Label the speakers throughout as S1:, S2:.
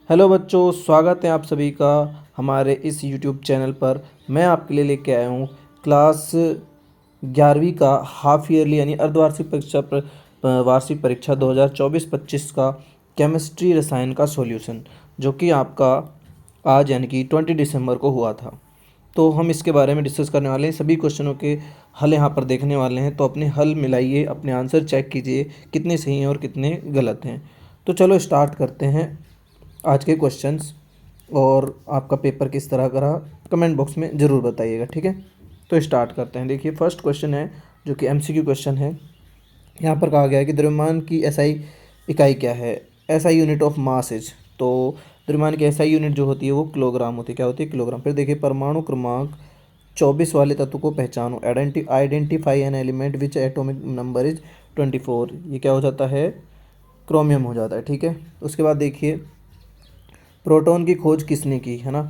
S1: Hello बच्चों, स्वागत है आप सभी का हमारे इस यूट्यूब चैनल पर। मैं आपके लिए लेके आया हूँ क्लास 11वीं का हाफ ईयरली यानी अर्धवार्षिक परीक्षा वार्षिक परीक्षा 2024-25 का केमिस्ट्री रसायन का सॉल्यूशन, जो कि आपका आज यानी कि 20 दिसंबर को हुआ था। तो हम इसके बारे में डिस्कस करने वाले हैं। सभी क्वेश्चनों के हल यहाँ पर देखने वाले हैं, तो अपने हल मिलाइए, अपने आंसर चेक कीजिए कितने सही हैं और कितने गलत हैं। तो चलो स्टार्ट करते हैं आज के क्वेश्चंस। और आपका पेपर किस तरह का रहा कमेंट बॉक्स में ज़रूर बताइएगा, ठीक है। तो स्टार्ट करते हैं। देखिए फर्स्ट क्वेश्चन है जो कि एमसीक्यू क्वेश्चन है। यहाँ पर कहा गया है कि द्रव्यमान की एसआई इकाई क्या है। SI unit of mass is, तो द्रव्यमान की एसआई यूनिट जो होती है वो किलोग्राम होती है। क्या होती है? किलोग्राम। फिर देखिए परमाणु क्रमांक 24 वाले तत्व को पहचानो। Identify an element which atomic number is 24। ये क्या हो जाता है? क्रोमियम हो जाता है, ठीक है। उसके बाद देखिए प्रोटॉन की खोज किसने की, है ना।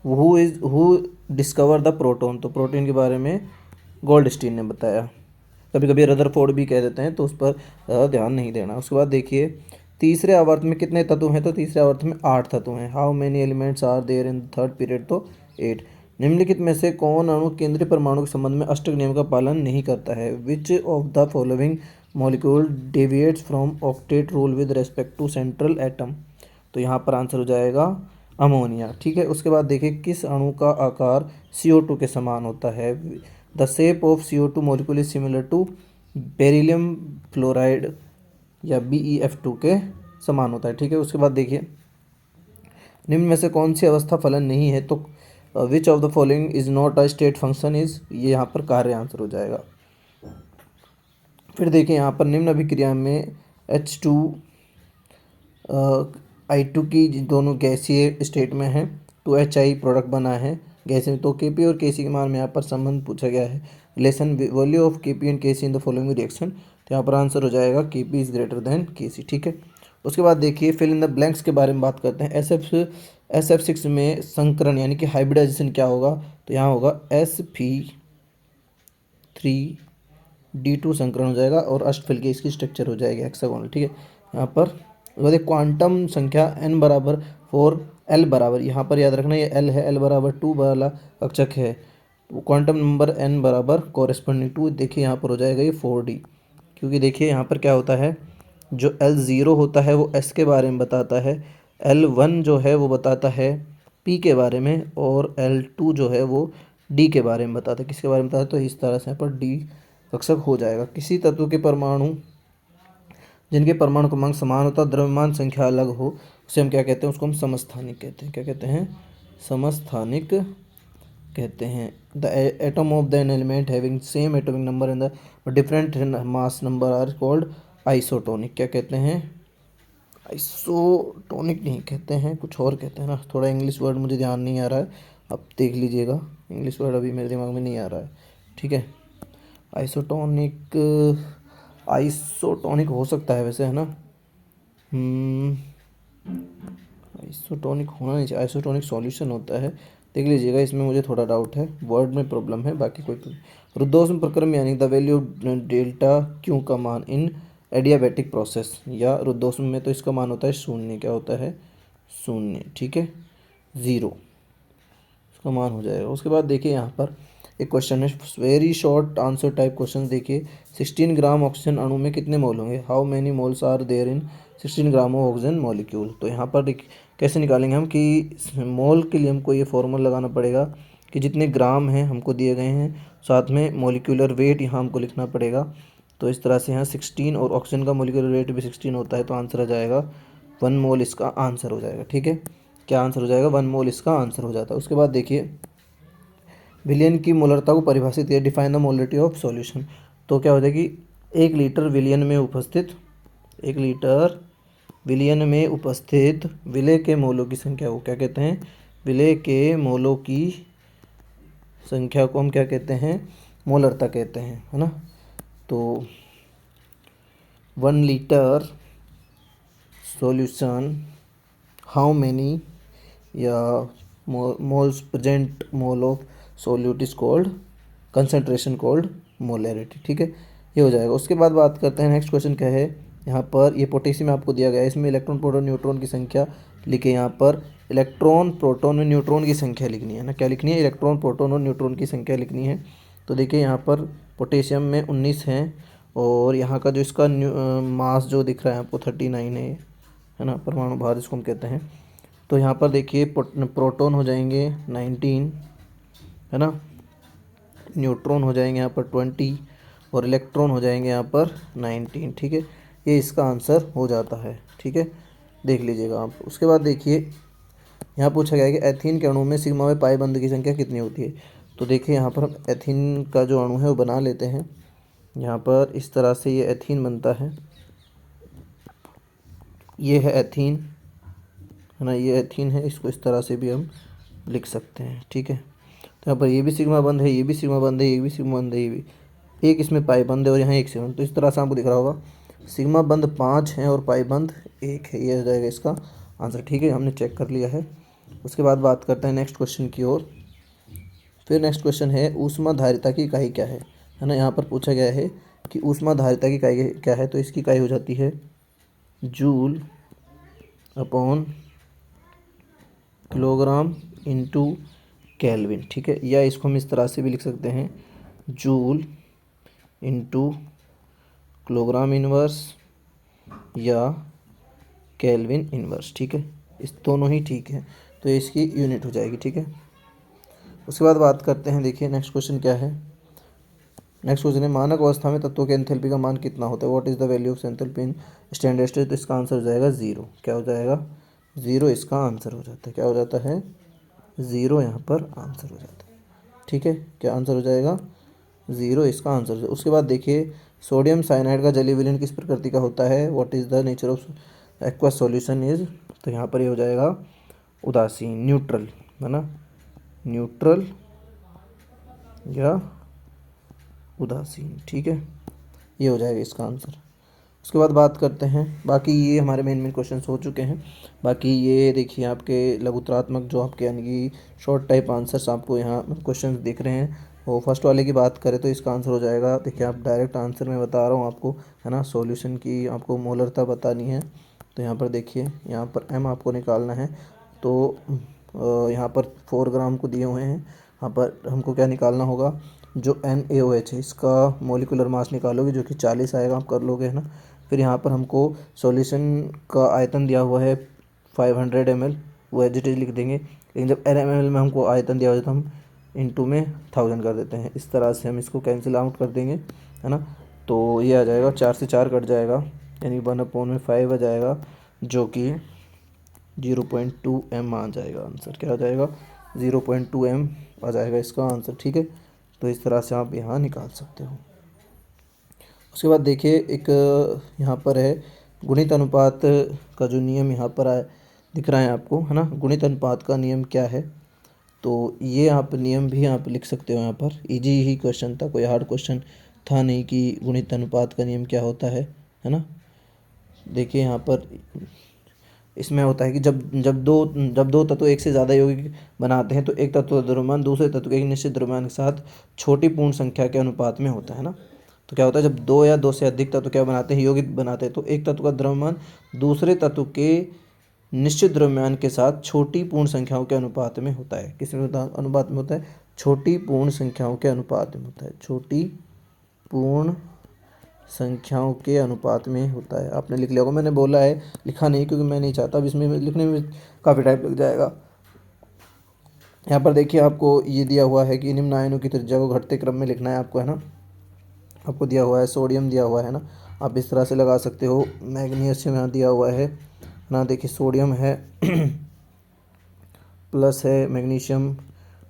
S1: हु डिस्कवर द प्रोटॉन, तो प्रोटॉन के बारे में गोल्डस्टीन ने बताया। कभी कभी रदरफोर्ड भी कह देते हैं, तो उस पर ध्यान नहीं देना। उसके बाद देखिए तीसरे आवर्त में कितने तत्व हैं, तो तीसरे आवर्त में 8 तत्व हैं। How many elements are there in third period, तो 8। निम्नलिखित में से कौन अणु केंद्रीय परमाणु के संबंध में अष्टक नियम का पालन नहीं करता है। Which of the following molecule deviates from octet rule with respect to central atom, तो यहाँ पर आंसर हो जाएगा अमोनिया, ठीक है। उसके बाद देखिए किस अणु का आकार CO2 के समान होता है। The shape of CO2 molecule is similar to beryllium fluoride या BeF2 के समान होता है, ठीक है। उसके बाद देखिए निम्न में से कौन सी अवस्था फलन नहीं है, तो विच of the following is not a state function is, ये यहाँ पर कार्य आंसर हो जाएगा। फिर देखिए यहाँ पर निम्न अभिक्रिया में H2 I2 की दोनों गैसीय स्टेट में है, 2HI प्रोडक्ट बना है गैसीय में। तो Kp और Kc के मान में यहाँ पर संबंध पूछा गया है। Relation value of Kp and Kc in the following reaction, तो यहाँ पर आंसर हो जाएगा Kp is greater than Kc, ठीक है। उसके बाद देखिए फिल इन द ब्लैंक्स के बारे में बात करते हैं। SF6 में संकरण यानी कि हाइब्रिडाइजेशन क्या होगा, तो यहाँ होगा sp3d2 संकरण हो जाएगा और अष्टफल की इसकी स्ट्रक्चर हो जाएगी हेक्सागोनल, ठीक है। यहाँ पर क्वांटम संख्या n बराबर 4 l बराबर, यहाँ पर याद रखना ये l है, l बराबर 2 वाला कक्षक है। क्वांटम नंबर n बराबर कॉरेस्पॉन्डिंग टू, देखिए यहाँ पर हो जाएगा ये 4d, क्योंकि देखिए यहाँ पर क्या होता है, जो L0 होता है वो s के बारे में बताता है, L1 जो है वो बताता है p के बारे में, और L2 जो है वो d के बारे में बताता है। किसके बारे में बताता है? तो इस तरह से यहाँ पर d कक्षक हो जाएगा। किसी तत्व के परमाणु जिनके परमाणु क्रमांक समान होता द्रव्यमान संख्या अलग हो, उसे हम क्या कहते हैं? उसको हम समस्थानिक कहते हैं। क्या कहते हैं? समस्थानिक कहते हैं। The atom of the an element having same atomic number in the different mass number are called isotonic. क्या कहते हैं? आइसोटोनिक नहीं कहते हैं, कुछ और कहते हैं ना। थोड़ा इंग्लिश वर्ड मुझे ध्यान नहीं आ रहा है, आप देख लीजिएगा। इंग्लिश वर्ड अभी मेरे दिमाग में नहीं आ रहा है, ठीक है। आइसोटोनिक, आइसोटोनिक हो सकता है वैसे, है ना। आइसोटोनिक होना नहीं चाहिए, आइसोटोनिक सॉल्यूशन होता है, देख लीजिएगा। इसमें मुझे थोड़ा डाउट है, वर्ड में प्रॉब्लम है, बाकी कोई प्रॉब्लम। रुद्धोष्म प्रक्रम यानी द वैल्यू डेल्टा क्यू का मान इन एडियाबैटिक प्रोसेस, या रुद्धोष्म में तो इसका मान होता है शून्य। क्या होता है? शून्य, ठीक है, 0 इसका मान हो जाएगा। उसके बाद देखिए यहाँ पर एक क्वेश्चन है, very short answer type question. देखिए 16 ग्राम ऑक्सीजन अणु में कितने मोल होंगे। How many moles are there in 16 gram of oxygen molecule, तो यहाँ पर कैसे निकालेंगे हम कि मोल के लिए हमको ये फॉर्मूला लगाना पड़ेगा कि जितने ग्राम हैं हमको दिए गए हैं, साथ में मोलिकुलर वेट यहाँ हमको लिखना पड़ेगा। तो इस तरह से यहाँ 16 और ऑक्सीजन का मोलिकुलर वेट भी 16 होता है, तो आंसर आ जाएगा 1 मोल, इसका आंसर हो जाएगा, ठीक है। क्या आंसर हो जाएगा? 1 मोल इसका आंसर हो जाता है। उसके बाद देखिए विलियन की मोलरता को परिभाषित किया, define the molarity of solution, तो क्या हो जाएगी 1 लीटर विलियन में उपस्थित 1 लीटर विलियन में उपस्थित विलेय के मोलों की संख्या को क्या कहते हैं? विलेय के मोलों की संख्या को हम क्या कहते हैं? मोलरता कहते हैं, है ना। तो 1 लीटर सॉल्यूशन हाउ मैनी या moles present mole of solute is called concentration called molarity, ठीक है, ये हो जाएगा। उसके बाद बात करते हैं नेक्स्ट क्वेश्चन क्या है, यहाँ पर ये पोटेशियम आपको दिया गया है, इसमें इलेक्ट्रॉन प्रोटॉन न्यूट्रॉन की संख्या लिखे। यहाँ पर इलेक्ट्रॉन प्रोटॉन और न्यूट्रॉन की संख्या लिखनी है ना, क्या लिखनी है, इलेक्ट्रॉन प्रोटॉन और न्यूट्रॉन की संख्या लिखनी है। तो देखिए यहाँ पर पोटेशियम में 19 हैं और यहाँ का जो इसका मास जो दिख रहा है आपको 39 है ना, परमाणु भार इसको हम कहते हैं। तो यहाँ पर देखिए प्रोटॉन हो जाएंगे 19 है ना, न्यूट्रॉन हो जाएंगे यहाँ पर 20 और इलेक्ट्रॉन हो जाएंगे यहाँ पर 19। ठीक है, ये इसका आंसर हो जाता है। ठीक है, देख लीजिएगा आप। उसके बाद देखिए यहाँ पूछा गया है कि एथीन के अणु में सिग्मा में पाई बंध की संख्या कितनी होती है। तो देखिए यहाँ पर हम एथीन का जो अणु है वो बना लेते हैं। यहाँ पर इस तरह से ये एथीन बनता है, ये है एथीन है ना, ये एथीन है, इसको इस तरह से भी हम लिख सकते हैं। ठीक है, तो यहाँ पर ये भी सिग्मा बंद है, ये भी सिग्मा बंद है, ये भी सिग्मा बंद है, ये भी एक इसमें पाई बंद है और यहाँ एक सिग्मा। तो इस तरह से आपको दिख रहा होगा सिग्मा बंद 5 हैं और पाई बंद 1 है, ये हो जाएगा इसका आंसर। ठीक है, हमने चेक कर लिया है। उसके बाद बात करते हैं नेक्स्ट क्वेश्चन की ओर। फिर नेक्स्ट क्वेश्चन है ऊष्मा धारिता की इकाई क्या है ना। यहाँ पर पूछा गया है कि ऊष्मा धारिता की इकाई क्या है। तो इसकी इकाई हो जाती है joule upon kilogram into kelvin. ठीक है, या इसको हम इस तरह से भी लिख सकते हैं जूल इंटू किलोग्राम इनवर्स या केल्विन इनवर्स। ठीक है, इस दोनों ही ठीक है, तो इसकी यूनिट हो जाएगी। ठीक है, उसके बाद बात करते हैं, देखिए नेक्स्ट क्वेश्चन क्या है। नेक्स्ट क्वेश्चन है मानक अवस्था में तत्वों के एंथैल्पी का मान कितना होता है। What is the value of enthalpy in standard state. तो इसका आंसर हो जाएगा 0। क्या हो जाएगा, 0 इसका आंसर हो जाता है। क्या हो जाता है, 0 यहाँ पर आंसर हो जाता है। ठीक है, क्या आंसर हो जाएगा, 0 इसका आंसर हो जाएगा। उसके बाद देखिए सोडियम साइनाइड का जलीय विलयन किस प्रकृति का होता है। What is the nature of aqua solution is. तो यहाँ पर ये हो जाएगा उदासीन, न्यूट्रल है ना, न्यूट्रल या उदासीन। ठीक है, ये हो जाएगा इसका आंसर। उसके बाद बात करते हैं, बाकी ये हमारे मेन क्वेश्चंस हो चुके हैं। बाकी ये देखिए आपके लघुत्रात्मक जो आपके यानी कि शॉर्ट टाइप आंसर्स आपको यहाँ क्वेश्चंस दिख रहे हैं। और फर्स्ट वाले की बात करें तो इसका आंसर हो जाएगा, देखिए आप डायरेक्ट आंसर मैं बता रहा हूँ आपको है ना, सॉल्यूशन की आपको मोलरता बतानी है। तो यहाँ पर देखिए, यहाँ पर m आपको निकालना है। तो यहाँ पर 4 ग्राम को दिए हुए हैं, यहाँ पर हमको क्या निकालना होगा, जो NaOH है इसका मोलिकुलर मास निकालोगे जो कि 40 आएगा, आप कर लोगे है ना। फिर यहाँ पर हमको सॉल्यूशन का आयतन दिया हुआ है 500 ml, वो एज इट इज लिख देंगे। लेकिन जब ml में हमको आयतन दिया हुआ है तो हम इंटू में 1000 कर देते हैं। इस तरह से हम इसको कैंसिल आउट कर देंगे है ना। तो ये आ जाएगा 4 से 4 कट जाएगा, यानी 1/5 आ जाएगा, जो कि 0.2 m आ जाएगा आंसर। क्या आ जाएगा, 0.2 m आ जाएगा इसका आंसर। ठीक है, तो इस तरह से आप यहाँ निकाल सकते हो। उसके बाद देखिए एक यहाँ पर है गुणित अनुपात का जो नियम यहाँ पर दिख रहा है आपको है ना, गुणित अनुपात का नियम क्या है। तो ये आप नियम भी आप लिख सकते हो। यहाँ पर इजी ही क्वेश्चन था, कोई हार्ड क्वेश्चन था नहीं कि गुणित अनुपात का नियम क्या होता है ना। देखिए यहाँ पर इसमें होता है कि जब दो तत्व एक से ज़्यादा यौगिक बनाते हैं तो एक तत्व का द्रव्यमान दूसरे तत्व के एक निश्चित द्रव्यमान के साथ छोटी पूर्ण संख्या के अनुपात में होता है ना। तो क्या होता है, जब 2 या 2 से अधिक तत्व क्या बनाते हैं, यौगिक बनाते हैं, तो एक तत्व का द्रव्यमान दूसरे तत्व के निश्चित द्रव्यमान के साथ छोटी पूर्ण संख्याओं के अनुपात में होता है। किस अनुपात में होता है, छोटी पूर्ण संख्याओं के अनुपात में होता है, छोटी पूर्ण संख्याओं के अनुपात में होता है। आपने लिख लिया होगा, मैंने बोला है, लिखा नहीं क्योंकि मैं नहीं चाहता अब इसमें लिखने में काफ़ी टाइम लग जाएगा। यहाँ पर देखिए आपको ये दिया हुआ है कि निम्न आयनों की त्रिज्या को घटते क्रम में लिखना है आपको है ना। आपको दिया हुआ है सोडियम दिया हुआ है ना, आप इस तरह से लगा सकते हो। मैग्नीशियम यहाँ दिया हुआ है ना, देखिए सोडियम है प्लस है, मैग्नीशियम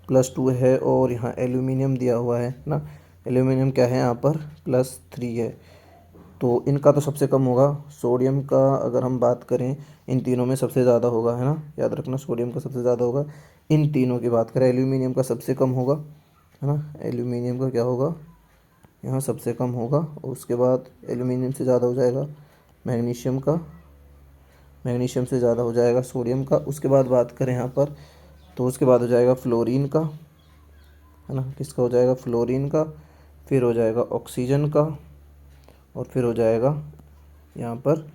S1: +2 है, और यहाँ एल्यूमिनियम दिया हुआ है ना। एल्यूमिनियम क्या है यहाँ पर +3 है। तो इनका तो सबसे कम होगा, सोडियम का अगर हम बात करें इन तीनों में सबसे ज़्यादा होगा है ना, याद रखना सोडियम का सबसे ज़्यादा होगा। इन तीनों की बात करें एल्यूमिनियम का सबसे कम होगा है ना, एल्यूमिनियम का क्या होगा, यहाँ सबसे कम होगा। और उसके बाद एल्यूमिनियम से ज़्यादा हो जाएगा मैग्नीशियम का, मैग्नीशियम से ज़्यादा हो जाएगा सोडियम का। उसके बाद बात करें यहाँ पर तो उसके बाद हो जाएगा फ्लोरीन का है ना, किसका हो जाएगा, फ्लोरीन का। फिर हो जाएगा ऑक्सीजन का, और फिर हो जाएगा यहाँ पर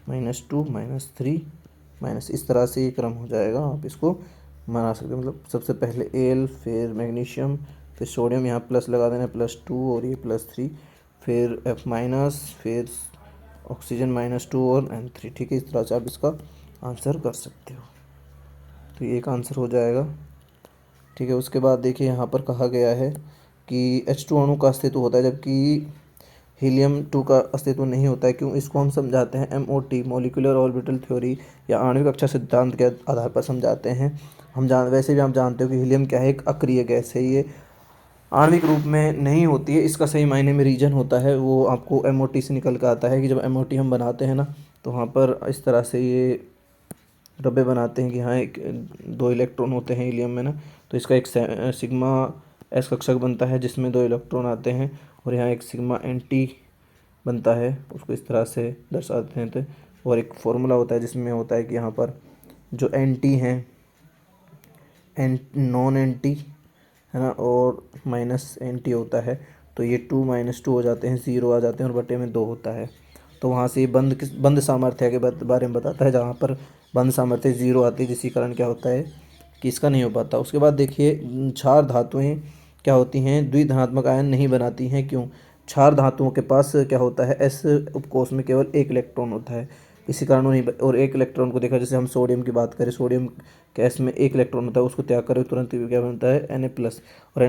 S1: -2 -3 माइनस, इस तरह से ये क्रम हो जाएगा। आप इसको बना सकते हैं, मतलब सबसे पहले Al, फिर मैग्नीशियम, फिर सोडियम, यहाँ प्लस लगा देना +2 और ये +3, फिर F-, फिर ऑक्सीजन -2 और N3। ठीक है, इस तरह से आप इसका आंसर कर सकते हो। तो ये एक आंसर हो जाएगा। ठीक है, उसके बाद देखिए यहाँ पर कहा गया है कि H2 अणु का अस्तित्व होता है जबकि हीलियम-2 का अस्तित्व नहीं होता है, क्यों? इसको हम समझाते हैं MOT, मॉलिक्यूलर ऑर्बिटल थ्योरी, या आणविक कक्षा सिद्धांत के आधार पर समझाते हैं। वैसे भी आप जानते हो कि हीलियम क्या है, एक अक्रिय गैस है, ये आणविक रूप में नहीं होती है। इसका सही मायने में रीजन होता है वो आपको MOT से निकल कर आता है कि जब MOT हम बनाते हैं ना, तो वहाँ पर इस तरह से ये डब्बे बनाते हैं कि हाँ, एक 2 इलेक्ट्रॉन होते हैं हीलियम में ना, तो इसका एक सिग्मा एस कक्षक बनता है जिसमें 2 इलेक्ट्रॉन आते हैं, और यहाँ एक सिग्मा NT बनता है, उसको इस तरह से दर्शाते हैं। तो और एक फॉर्मूला होता है जिसमें होता है कि यहाँ पर जो NT हैं, नॉन NT है ना, और -NT होता है, तो ये 2 -2 हो जाते हैं, 0 आ जाते हैं, और बटे में 2 होता है। तो वहाँ से ये बंद सामर्थ्य के बारे में बताता है, जहाँ पर बंद सामर्थ्य 0 आती है, जिसके कारण क्या होता है कि इसका नहीं हो पाता। उसके बाद देखिए क्षार धातुएं क्या होती हैं, द्विधनात्मक आयन नहीं बनाती हैं, क्यों? क्षार धातुओं के पास क्या होता है, S उपकोष में केवल 1 इलेक्ट्रॉन होता है, इसी कारण वो नहीं और 1 इलेक्ट्रॉन को देखा, जैसे हम सोडियम की बात करें, सोडियम गैस में 1 इलेक्ट्रॉन होता है, उसको त्याग करें तुरंत ही क्या बनता है, Na+, और Na+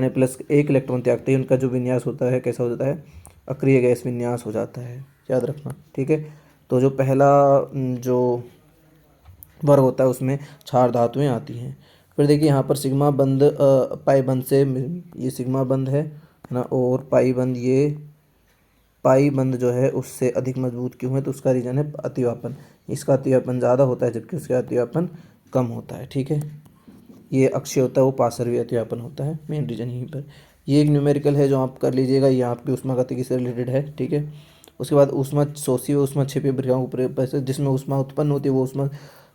S1: 1 इलेक्ट्रॉन त्यागते ही उनका जो विन्यास होता है कैसा हो जाता है, अक्रिय गैस विन्यास हो जाता है, याद रखना। ठीक है, तो जो पहला जो वर्ग होता है उसमें क्षार धातुएं आती हैं। फिर देखिए यहाँ पर सिग्मा बंध पाई बंध से, ये सिग्मा बंध है ना, और पाई बंध, ये पाई बंध जो है उससे अधिक मजबूत क्यों है, तो उसका रीज़न है अतिव्यापन। इसका अतिव्यापन ज़्यादा होता है जबकि उसका अतिव्यापन कम होता है। ठीक है, ये अक्षय होता है, वो पार्श्वीय अतिव्यापन होता है, मेन रीज़न यहीं पर। ये एक न्यूमेरिकल है जो आप कर लीजिएगा, ये आपकी ऊष्मागतिकी से रिलेटेड है। ठीक है, उसके बाद ऊष्मा शोषी व ऊष्मा क्षेपीय प्रक्रियाओं को जिसमें ऊष्मा उत्पन्न होती है वो ऊष्मा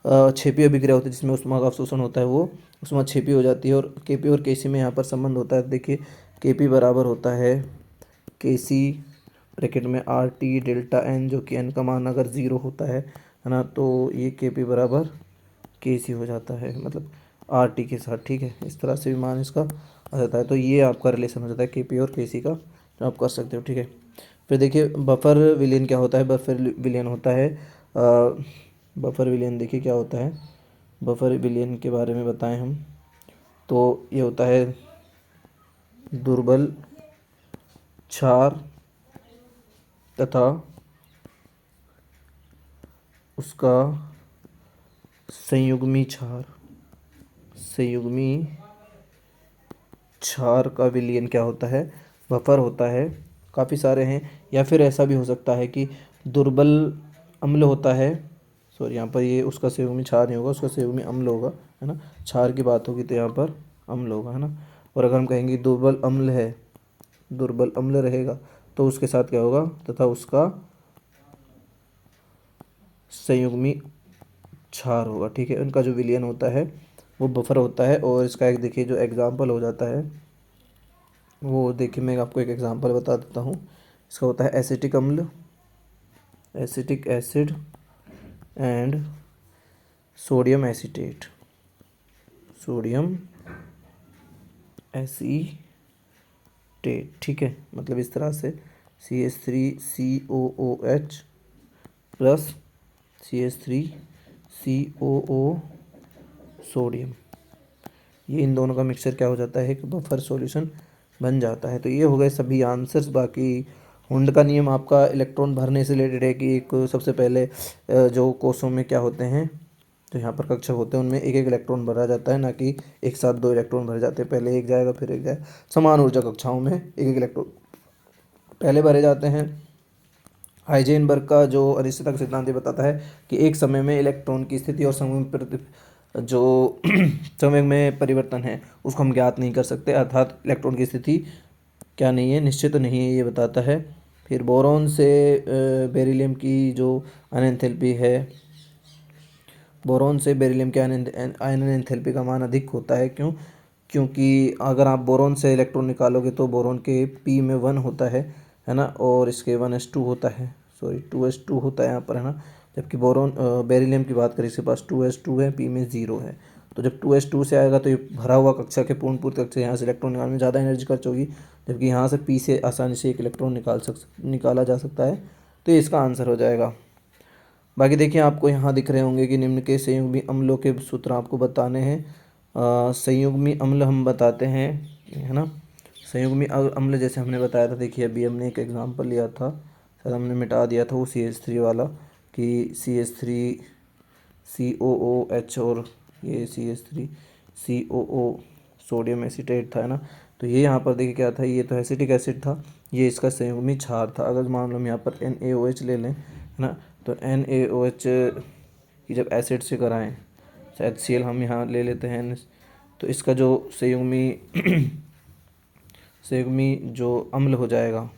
S1: क्षेपीय अभिक्रिया होती है, जिसमें ऊष्मा का अवशोषण होता है वो ऊष्मा क्षेपीय हो जाती है। और Kp और Kc में यहाँ पर संबंध होता है। देखिए Kp बराबर होता है Kc ब्रैकेट में RT डेल्टा N, जो कि N का मान अगर 0 होता है ना, तो ये Kp बराबर Kc हो जाता है, मतलब RT के साथ। ठीक है, इस तरह से भी मान इसका आ जाता है। तो ये आपका रिलेशन हो जाता है Kp और Kc का, जो आप कर सकते हो। ठीक है, फिर देखिए बफर विलयन क्या होता है। बफर विलयन होता है बफर विलयन देखिए क्या होता है, बफर विलयन के बारे में बताएं हम, तो ये होता है दुर्बल क्षार तथा उसका संयुग्मी क्षार का विलयन क्या होता है, बफर होता है। काफ़ी सारे हैं, या फिर ऐसा भी हो सकता है कि दुर्बल अम्ल होता है, सॉरी यहाँ पर ये उसका संयुग्मी क्षार नहीं होगा, उसका संयुग्मी अम्ल होगा, है ना। क्षार की बात होगी तो यहाँ पर अम्ल होगा, है ना। और अगर हम कहेंगे दुर्बल अम्ल है, दुर्बल अम्ल रहेगा, तो उसके साथ क्या होगा, तथा उसका संयुग्मी क्षार होगा। ठीक है, उनका जो विलयन होता है वो बफर होता है। और इसका एक देखिए जो एग्जाम्पल हो जाता है वो देखिए, मैं आपको एक एग्जांपल बता देता हूँ। इसका होता है एसिटिक अम्ल, acetic acid and sodium acetate, sodium acetate. ठीक है, मतलब इस तरह से CH3COOH प्लस CH3COO सोडियम, ये इन दोनों का मिक्सचर क्या हो जाता है, एक बफर सॉल्यूशन बन जाता है। तो ये हो गए सभी आंसर्स। बाकी हुंड का नियम आपका इलेक्ट्रॉन भरने से रिलेटेड है कि एक सबसे पहले जो कोषों में क्या होते हैं, तो यहाँ पर कक्षक होते हैं, उनमें एक एक इलेक्ट्रॉन भरा जाता है, ना कि एक साथ 2 इलेक्ट्रॉन भरे जाते हैं। पहले एक जाएगा फिर एक जाएगा, समान ऊर्जा कक्षाओं में एक एक इलेक्ट्रॉन पहले भरे जाते हैं। हाइजेनबर्ग का जो अनिश्चितता का सिद्धांत ये बताता है कि एक समय में इलेक्ट्रॉन की स्थिति और जो संवेग में परिवर्तन है उसको हम ज्ञात नहीं कर सकते, अर्थात इलेक्ट्रॉन की स्थिति क्या नहीं है, निश्चित नहीं है, ये बताता है। फिर बोरॉन से बेरिलियम की जो आयन एंथैल्पी है, बोरॉन से बेरिलियम के आयन एंथैल्पी का मान अधिक होता है, क्यों? क्योंकि अगर आप बोरॉन से इलेक्ट्रॉन निकालोगे तो बोरॉन के P में 1 होता है ना, और इसके 1s2 होता है, 2s2 होता है यहाँ पर, है ना। जबकि बोरोन बेरिलियम की बात करें, इसके पास 2s2 है, p में 0 है। तो जब 2s2 से आएगा तो ये भरा हुआ कक्षा के पूर्ण कक्षा, यहाँ से इलेक्ट्रॉन निकालने में ज़्यादा एनर्जी खर्च होगी, जबकि यहाँ से p से आसानी से एक इलेक्ट्रॉन निकाला जा सकता है। तो ये इसका आंसर हो जाएगा। बाकी देखिए आपको यहाँ दिख रहे होंगे कि निम्न के संयुग्मी अम्लों के सूत्र आपको बताने हैं। संयुग्मी अम्ल हम बताते हैं, है ना। संयुग्मी अम्ल जैसे हमने बताया था, देखिए अभी हमने एक एग्जांपल लिया था, शायद हमने मिटा दिया था वो CH3 वाला, कि CH3 COOH और ये CH3 COO सोडियम एसीटेट था, है ना। तो ये यहाँ पर देखिए क्या था, ये तो एसिटिक एसिड था, ये इसका संयुग्मी क्षार था। अगर मान लो हम यहाँ पर NaOH ले लें, है ना, तो NaOH की जब एसिड से कराएं, HCl हम यहाँ ले लेते हैं, तो इसका जो संयुग्मी जो अम्ल हो जाएगा,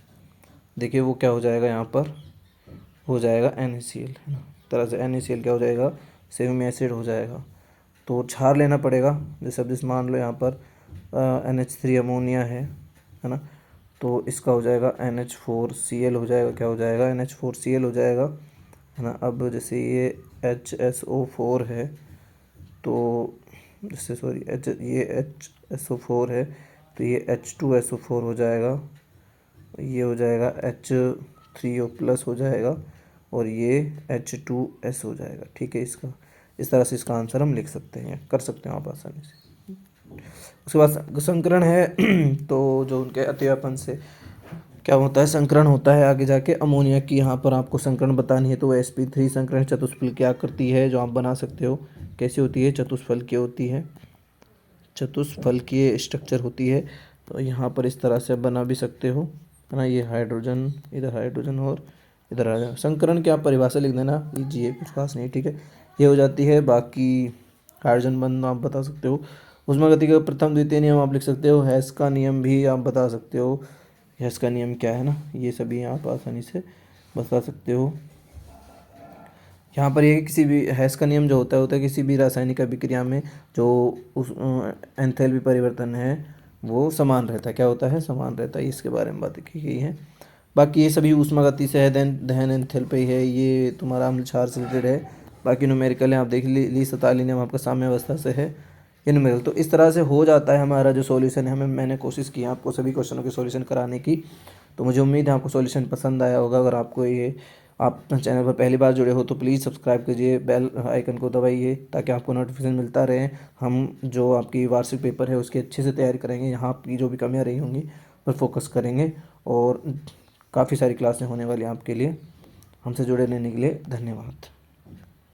S1: देखिए वो क्या हो जाएगा, यहाँ पर हो जाएगा NaCl, है ना। तरह से NaCl क्या हो जाएगा, संयुग्मी एसिड हो जाएगा। तो क्षार लेना पड़ेगा। जैसे अब जिस मान लो यहाँ पर NH3 अमोनिया है ना, तो इसका हो जाएगा NH4Cl हो जाएगा, क्या हो जाएगा, NH4Cl हो जाएगा, है ना। अब जैसे ये HSO4 है, तो जैसे सॉरी ये HSO4 है, तो ये H2SO4 हो जाएगा, ये हो जाएगा H3O प्लस हो जाएगा, और ये H2S हो जाएगा। ठीक है, इसका इस तरह से इसका आंसर हम लिख सकते हैं, कर सकते हैं आप आसानी से। उसके बाद संकरण है तो जो उनके अतिव्यापन से क्या होता है, संकरण होता है आगे जाके अमोनिया की। यहाँ पर आपको संकरण बतानी है, तो sp3 संकरण चतुष्फल की आकृति है जो आप बना सकते हो। कैसी होती है, चतुष्फल की होती है, चतुष्फल की स्ट्रक्चर होती है। तो यहाँ पर इस तरह से बना भी सकते हो, है ना। ये हाइड्रोजन, इधर हाइड्रोजन और इधर हाइड्रोजन। संकरण की आप परिभाषा लिख देना, लीजिए, कुछ खास नहीं, ठीक है, ये हो जाती है। बाकी हाइड्रोजन बंध आप बता सकते हो। ऊष्मागति का प्रथम द्वितीय नियम आप लिख सकते हो। हैस का नियम भी आप बता सकते हो, हैस का नियम क्या है ना, ये सभी आप आसानी से बता सकते हो। यहाँ पर ये किसी भी हैस का नियम जो होता है किसी भी रासायनिक अभिक्रिया में जो उस एंथैल्पी परिवर्तन है वो समान रहता है। क्या होता है, समान रहता है। इसके बारे में बात की गई है। बाकी ये सभी ऊष्मागति से है, दहन एंथैल्पी है, ये तुम्हारा अम्ल क्षार से रिलेटेड है। बाकी न्यूमेरिकल है, आप देख ली सताली नियम आपका साम्य अवस्था से है, ये न्यूमेरिकल। तो इस तरह से हो जाता है हमारा जो सॉल्यूशन है। मैंने कोशिश की है आपको सभी क्वेश्चनों के सॉल्यूशन कराने की, तो मुझे उम्मीद है आपको सॉल्यूशन पसंद आया होगा। अगर आपको ये आप चैनल पर पहली बार जुड़े हो तो प्लीज़ सब्सक्राइब कीजिए, बेल आइकन को दबाइए ताकि आपको नोटिफिकेशन मिलता रहे। हम जो आपकी वार्षिक पेपर है उसकी अच्छे से तैयारी करेंगे, यहाँ आपकी जो भी कमियाँ रही होंगी पर फोकस करेंगे, और काफ़ी सारी क्लासें होने वाली हैं आपके लिए। हमसे जुड़े रहने के लिए धन्यवाद।